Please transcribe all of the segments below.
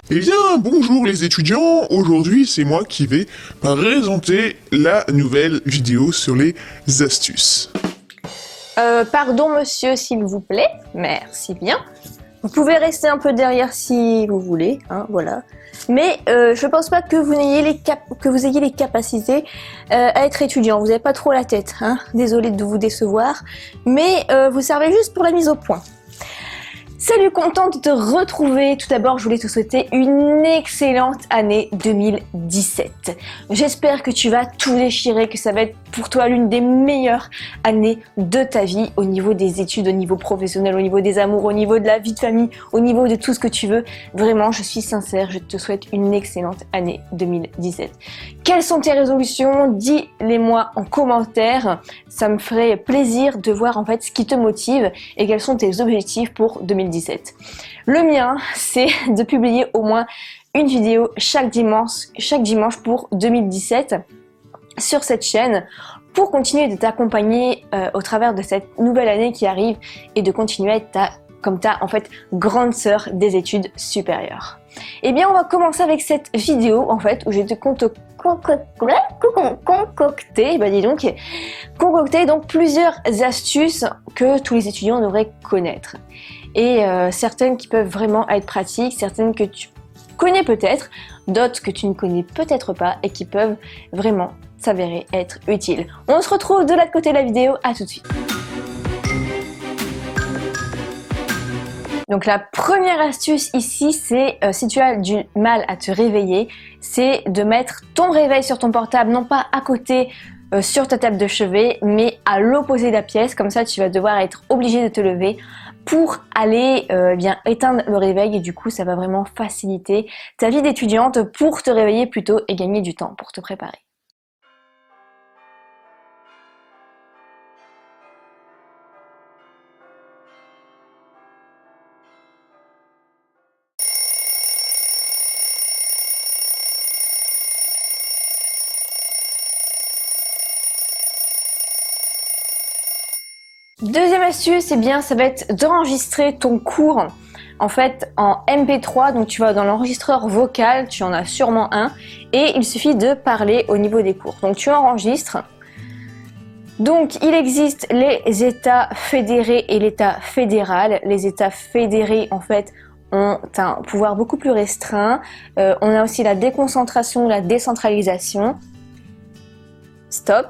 Eh bien, bonjour les étudiants, aujourd'hui c'est moi qui vais présenter la nouvelle vidéo sur les astuces. Pardon monsieur, s'il vous plaît, merci bien. Vous pouvez rester un peu derrière si vous voulez, hein, voilà. Mais je pense pas que vous ayez les capacités à être étudiant. Vous n'avez pas trop la tête, hein. Désolée de vous décevoir, mais vous servez juste pour la mise au point. Salut, contente de te retrouver. Tout d'abord, je voulais te souhaiter une excellente année 2017. J'espère que tu vas tout déchirer, que ça va être pour toi l'une des meilleures années de ta vie au niveau des études, au niveau professionnel, au niveau des amours, au niveau de la vie de famille, au niveau de tout ce que tu veux. Vraiment, je suis sincère, je te souhaite une excellente année 2017. Quelles sont tes résolutions? Dis-les-moi en commentaire. Ça me ferait plaisir de voir en fait ce qui te motive et quels sont tes objectifs pour 2017. Le mien, c'est de publier au moins une vidéo chaque dimanche pour 2017 sur cette chaîne pour continuer de t'accompagner au travers de cette nouvelle année qui arrive et de continuer à être comme ta en fait grande sœur des études supérieures. Eh bien, on va commencer avec cette vidéo en fait où je vais te concocter donc plusieurs astuces que tous les étudiants devraient connaître. Et certaines qui peuvent vraiment être pratiques, certaines que tu connais peut-être, d'autres que tu ne connais peut-être pas et qui peuvent vraiment s'avérer être utiles. On se retrouve de l'autre côté de la vidéo, à tout de suite. Donc la première astuce ici, c'est si tu as du mal à te réveiller, c'est de mettre ton réveil sur ton portable, non pas à côté sur ta table de chevet, mais à l'opposé de la pièce. Comme ça, tu vas devoir être obligé de te lever pour aller bien éteindre le réveil et du coup, ça va vraiment faciliter ta vie d'étudiante pour te réveiller plus tôt et gagner du temps pour te préparer. Deuxième astuce, eh bien, ça va être d'enregistrer ton cours en fait en MP3. Donc tu vas dans l'enregistreur vocal, tu en as sûrement un, et il suffit de parler au niveau des cours. Donc tu enregistres. Donc il existe les États fédérés et l'État fédéral. Les États fédérés en fait ont un pouvoir beaucoup plus restreint. On a aussi la déconcentration, la décentralisation. Stop.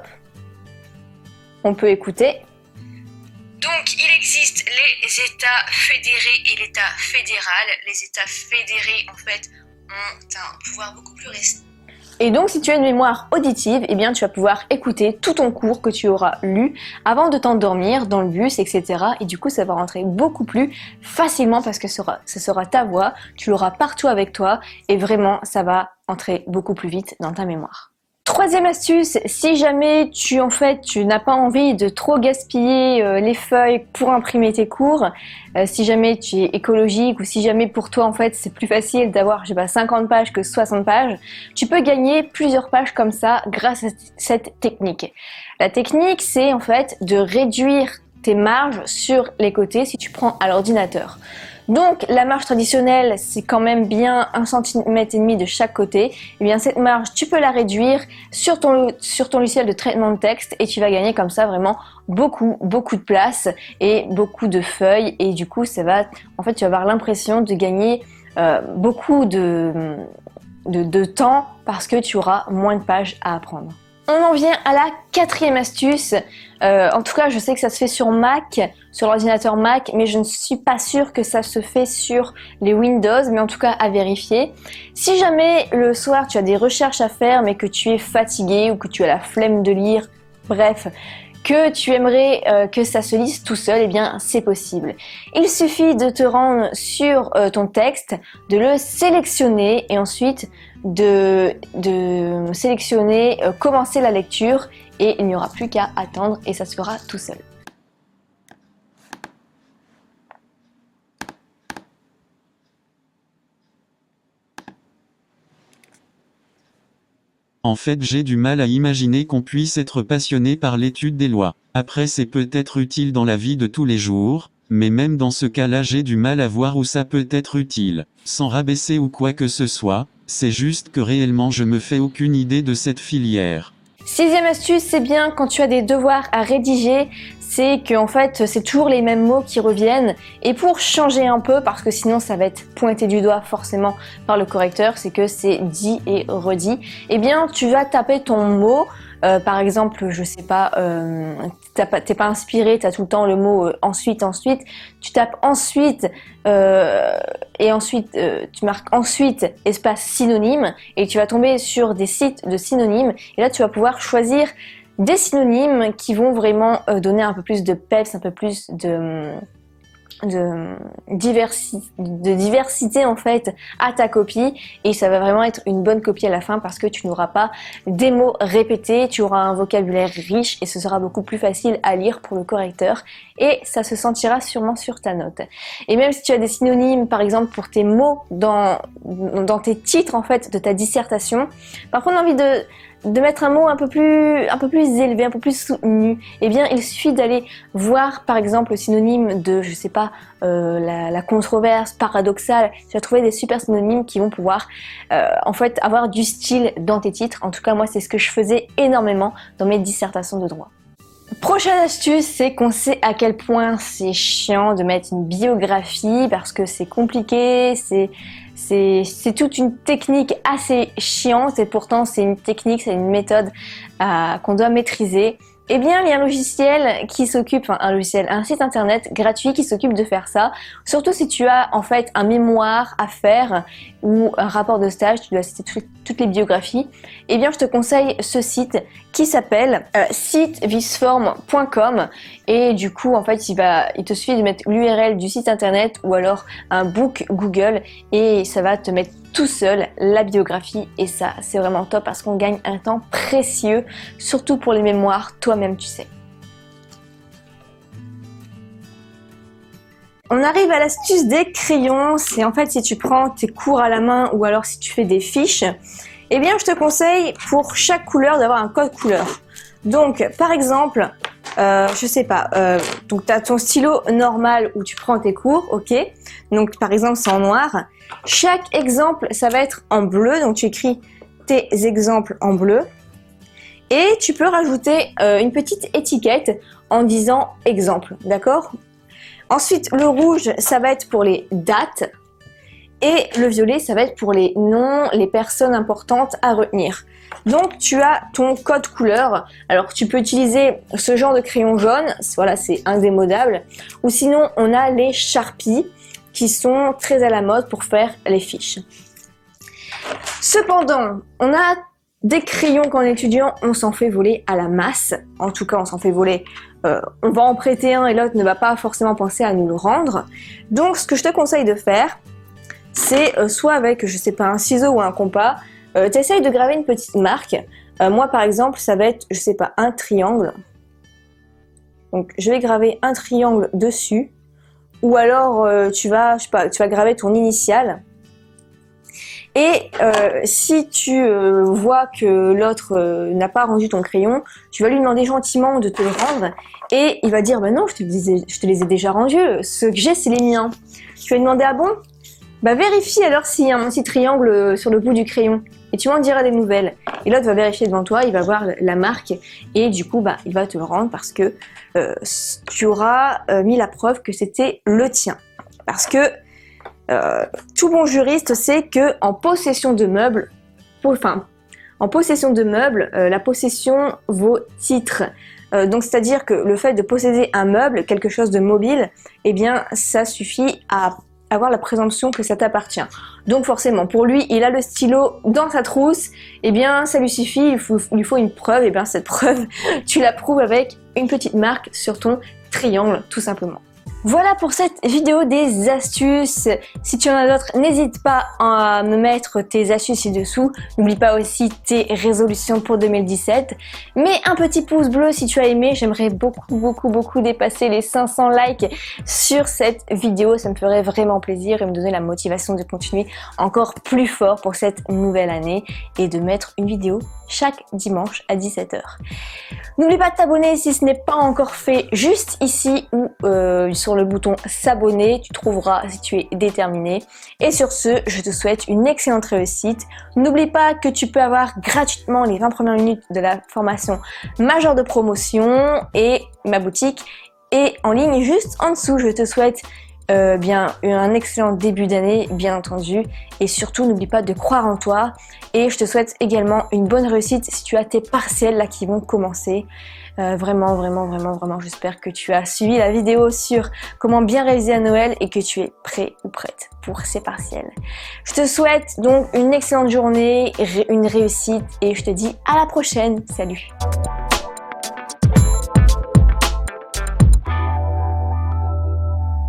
On peut écouter. Donc, il existe les États fédérés et l'État fédéral. Les États fédérés, en fait, ont un pouvoir beaucoup plus restreint. Et donc, si tu as une mémoire auditive, eh bien, tu vas pouvoir écouter tout ton cours que tu auras lu avant de t'endormir dans le bus, etc. Et du coup, ça va rentrer beaucoup plus facilement parce que ce sera ta voix, tu l'auras partout avec toi et vraiment, ça va entrer beaucoup plus vite dans ta mémoire. Troisième astuce, si jamais tu n'as pas envie de trop gaspiller les feuilles pour imprimer tes cours, si jamais tu es écologique ou si jamais pour toi en fait c'est plus facile d'avoir 50 pages que 60 pages, tu peux gagner plusieurs pages comme ça grâce à cette technique. La technique, c'est en fait de réduire tes marges sur les côtés si tu prends à l'ordinateur. Donc la marge traditionnelle, c'est quand même bien 1,5 cm de chaque côté. Et bien cette marge, tu peux la réduire sur ton logiciel de traitement de texte et tu vas gagner comme ça vraiment beaucoup de place et beaucoup de feuilles. Et du coup, tu vas avoir l'impression de gagner beaucoup de temps parce que tu auras moins de pages à apprendre. On en vient à la quatrième astuce. En tout cas, je sais que ça se fait sur Mac, sur l'ordinateur Mac, mais je ne suis pas sûre que ça se fait sur les Windows, mais en tout cas à vérifier. Si jamais le soir tu as des recherches à faire, mais que tu es fatigué ou que tu as la flemme de lire, bref, que tu aimerais que ça se lise tout seul, eh bien c'est possible. Il suffit de te rendre sur ton texte, de le sélectionner et ensuite de sélectionner commencer la lecture et il n'y aura plus qu'à attendre et ça se fera tout seul. En fait, j'ai du mal à imaginer qu'on puisse être passionné par l'étude des lois. Après, c'est peut-être utile dans la vie de tous les jours, mais même dans ce cas-là j'ai du mal à voir où ça peut être utile. Sans rabaisser ou quoi que ce soit, c'est juste que réellement je me fais aucune idée de cette filière. Sixième astuce, c'est bien quand tu as des devoirs à rédiger, c'est que en fait c'est toujours les mêmes mots qui reviennent, et pour changer un peu, parce que sinon ça va être pointé du doigt forcément par le correcteur, c'est que c'est dit et redit, eh bien tu vas taper ton mot. Par exemple, je sais pas, t'es pas inspiré, t'as tout le temps le mot ensuite, tu tapes ensuite et ensuite tu marques ensuite espace synonyme et tu vas tomber sur des sites de synonymes et là tu vas pouvoir choisir des synonymes qui vont vraiment donner un peu plus de peps, un peu plus de diversité en fait à ta copie, et ça va vraiment être une bonne copie à la fin parce que tu n'auras pas des mots répétés, tu auras un vocabulaire riche et ce sera beaucoup plus facile à lire pour le correcteur et ça se sentira sûrement sur ta note. Et même si tu as des synonymes par exemple pour tes mots dans tes titres en fait de ta dissertation, par contre on a envie de mettre un mot un peu plus élevé, un peu plus soutenu, eh bien il suffit d'aller voir par exemple le synonyme de, je sais pas, la controverse paradoxale. Tu vas trouver des super synonymes qui vont pouvoir en fait avoir du style dans tes titres. En tout cas moi c'est ce que je faisais énormément dans mes dissertations de droit. Prochaine astuce, c'est qu'on sait à quel point c'est chiant de mettre une biographie parce que c'est compliqué, c'est toute une technique assez chiante et pourtant c'est une technique, c'est une méthode qu'on doit maîtriser. Eh bien, il y a un logiciel qui s'occupe, un site internet gratuit qui s'occupe de faire ça. Surtout si tu as en fait un mémoire à faire ou un rapport de stage, tu dois citer toutes les biographies. Eh bien, je te conseille ce site qui s'appelle sitevisform.com et du coup, en fait, il te suffit de mettre l'URL du site internet ou alors un book Google et ça va te mettre tout seul la biographie et ça, c'est vraiment top parce qu'on gagne un temps précieux, surtout pour les mémoires, toi-même tu sais. On arrive à l'astuce des crayons, c'est en fait si tu prends tes cours à la main ou alors si tu fais des fiches, eh bien je te conseille pour chaque couleur d'avoir un code couleur. Donc par exemple, je sais pas, donc tu as ton stylo normal où tu prends tes cours, ok, donc par exemple c'est en noir. Chaque exemple ça va être en bleu, donc tu écris tes exemples en bleu et tu peux rajouter une petite étiquette en disant exemple, d'accord? Ensuite le rouge ça va être pour les dates et le violet ça va être pour les noms, les personnes importantes à retenir. Donc tu as ton code couleur, alors tu peux utiliser ce genre de crayon jaune, voilà c'est indémodable, ou sinon on a les Sharpies qui sont très à la mode pour faire les fiches. Cependant, on a des crayons qu'en étudiant on s'en fait voler à la masse, en tout cas on s'en fait voler, on va en prêter un et l'autre ne va pas forcément penser à nous le rendre. Donc ce que je te conseille de faire, c'est soit avec, je sais pas, un ciseau ou un compas, tu essayes de graver une petite marque. Moi par exemple ça va être, je sais pas, un triangle. Donc je vais graver un triangle dessus. Ou alors tu vas graver ton initiale. Et si tu vois que l'autre n'a pas rendu ton crayon, tu vas lui demander gentiment de te le rendre. Et il va dire bah non, je te les ai déjà rendus, ceux que j'ai c'est les miens. Tu vas lui demander ah bon? Bah vérifie alors s'il y a un petit triangle sur le bout du crayon. Et tu m'en diras des nouvelles. Et l'autre va vérifier devant toi, il va voir la marque et du coup bah il va te le rendre parce que tu auras mis la preuve que c'était le tien. Parce que tout bon juriste sait que en possession de meubles, la possession vaut titre. Donc c'est-à-dire que le fait de posséder un meuble, quelque chose de mobile, eh bien ça suffit à avoir la présomption que ça t'appartient. Donc forcément, pour lui, il a le stylo dans sa trousse, eh bien ça lui suffit, il lui faut une preuve, et bien cette preuve, tu la prouves avec une petite marque sur ton triangle, tout simplement. Voilà pour cette vidéo des astuces. Si tu en as d'autres, n'hésite pas à me mettre tes astuces ci-dessous. N'oublie pas aussi tes résolutions pour 2017. Mets un petit pouce bleu si tu as aimé. J'aimerais beaucoup dépasser les 500 likes sur cette vidéo. Ça me ferait vraiment plaisir et me donner la motivation de continuer encore plus fort pour cette nouvelle année et de mettre une vidéo chaque dimanche à 17 h. N'oublie pas de t'abonner si ce n'est pas encore fait juste ici ou sur sur le bouton s'abonner, tu trouveras si tu es déterminé. Et sur ce, je te souhaite une excellente réussite. N'oublie pas que tu peux avoir gratuitement les 20 premières minutes de la formation majeure de promotion et ma boutique est en ligne juste en dessous. Je te souhaite bien un excellent début d'année, bien entendu, et surtout n'oublie pas de croire en toi. Et je te souhaite également une bonne réussite si tu as tes partiels là qui vont commencer. Vraiment, j'espère que tu as suivi la vidéo sur comment bien réaliser à Noël et que tu es prêt ou prête pour ces partiels. Je te souhaite donc une excellente journée, une réussite et je te dis à la prochaine. Salut!